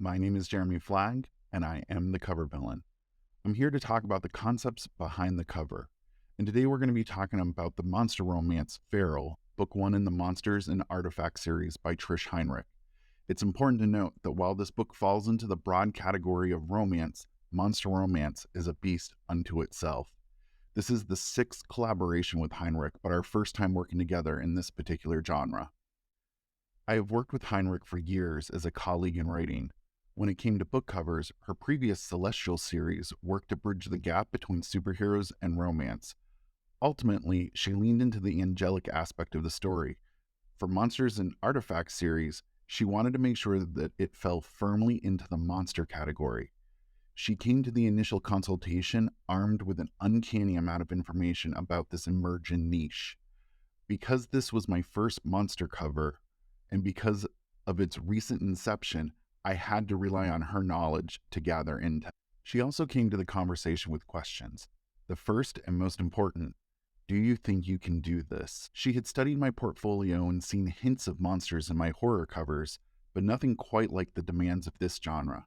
My name is Jeremy Flagg, and I am the cover villain. I'm here to talk about the concepts behind the cover. And today we're going to be talking about the monster romance Feral, book one in the Monsters and Artifacts series by Trish Heinrich. It's important to note that while this book falls into the broad category of romance, monster romance is a beast unto itself. This is the sixth collaboration with Heinrich, but our first time working together in this particular genre. I have worked with Heinrich for years as a colleague in writing. When it came to book covers, her previous Celestial series worked to bridge the gap between superheroes and romance. Ultimately, she leaned into the angelic aspect of the story. For Monsters and Artifacts series, she wanted to make sure that it fell firmly into the monster category. She came to the initial consultation armed with an uncanny amount of information about this emergent niche. Because this was my first monster cover, and because of its recent inception, I had to rely on her knowledge to gather intel. She also came to the conversation with questions. The first and most important, do you think you can do this? She had studied my portfolio and seen hints of monsters in my horror covers, but nothing quite like the demands of this genre.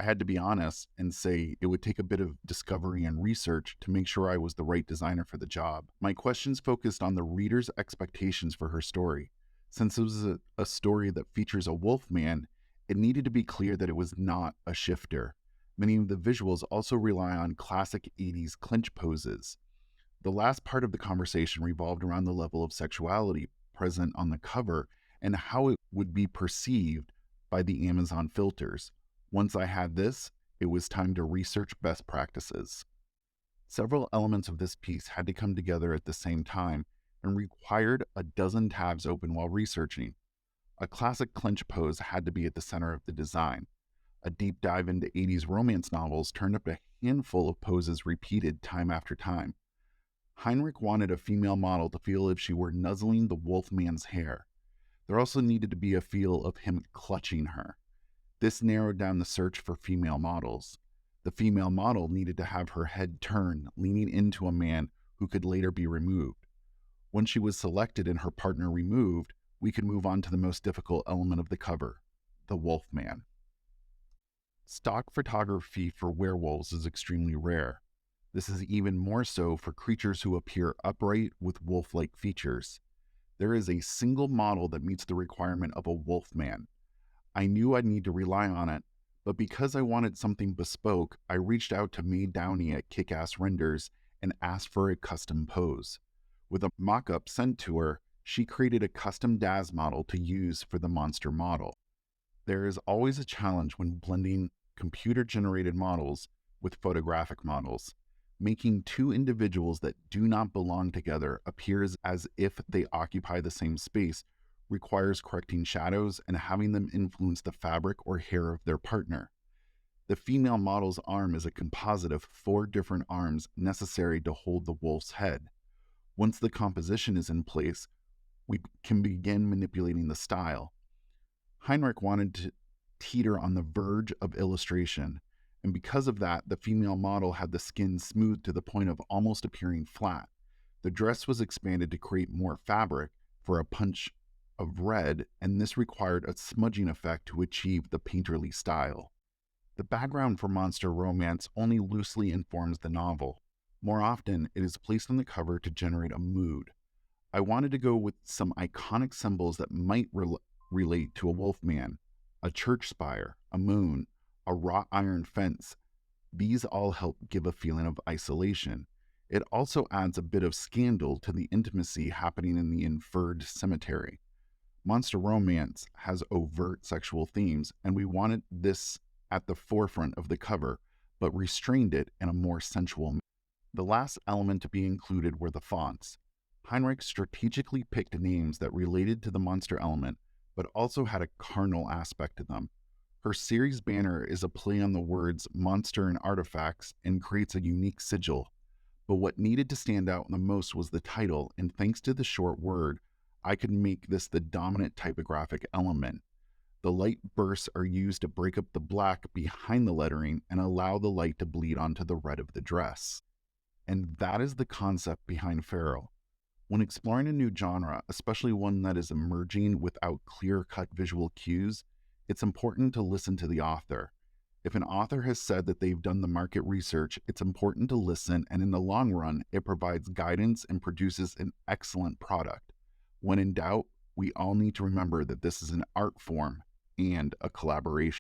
I had to be honest and say it would take a bit of discovery and research to make sure I was the right designer for the job. My questions focused on the reader's expectations for her story. Since it was a story that features a wolf man, it needed to be clear that it was not a shifter. Many of the visuals also rely on classic 80s clinch poses. The last part of the conversation revolved around the level of sexuality present on the cover and how it would be perceived by the Amazon filters. Once I had this, it was time to research best practices. Several elements of this piece had to come together at the same time and required a dozen tabs open while researching. A classic clinch pose had to be at the center of the design. A deep dive into 80s romance novels turned up a handful of poses repeated time after time. Heinrich wanted a female model to feel as if she were nuzzling the wolfman's hair. There also needed to be a feel of him clutching her. This narrowed down the search for female models. The female model needed to have her head turned, leaning into a man who could later be removed. Once she was selected and her partner removed, we could move on to the most difficult element of the cover, the Wolfman. Stock photography for werewolves is extremely rare. This is even more so for creatures who appear upright with wolf-like features. There is a single model that meets the requirement of a Wolfman. I knew I'd need to rely on it, but because I wanted something bespoke, I reached out to Mae Downey at Kick-Ass Renders and asked for a custom pose. With a mock-up sent to her, she created a custom DAZ model to use for the monster model. There is always a challenge when blending computer-generated models with photographic models. Making two individuals that do not belong together appear as if they occupy the same space requires correcting shadows and having them influence the fabric or hair of their partner. The female model's arm is a composite of 4 different arms necessary to hold the wolf's head. Once the composition is in place, we can begin manipulating the style. Heinrich wanted to teeter on the verge of illustration, and because of that, the female model had the skin smoothed to the point of almost appearing flat. The dress was expanded to create more fabric for a punch of red, and this required a smudging effect to achieve the painterly style. The background for monster romance only loosely informs the novel. More often, it is placed on the cover to generate a mood. I wanted to go with some iconic symbols that might relate to a wolfman, a church spire, a moon, a wrought iron fence. These all help give a feeling of isolation. It also adds a bit of scandal to the intimacy happening in the inferred cemetery. Monster romance has overt sexual themes, and we wanted this at the forefront of the cover, but restrained it in a more sensual manner. The last element to be included were the fonts. Heinrich strategically picked names that related to the monster element, but also had a carnal aspect to them. Her series banner is a play on the words monster and artifacts and creates a unique sigil. But what needed to stand out the most was the title, and thanks to the short word, I could make this the dominant typographic element. The light bursts are used to break up the black behind the lettering and allow the light to bleed onto the red of the dress. And that is the concept behind Feral. When exploring a new genre, especially one that is emerging without clear-cut visual cues, It's important to listen to the author. If an author has said that they've done the market research, it's important to listen, and in the long run, it provides guidance and produces an excellent product. When in doubt, we all need to remember that this is an art form and a collaboration.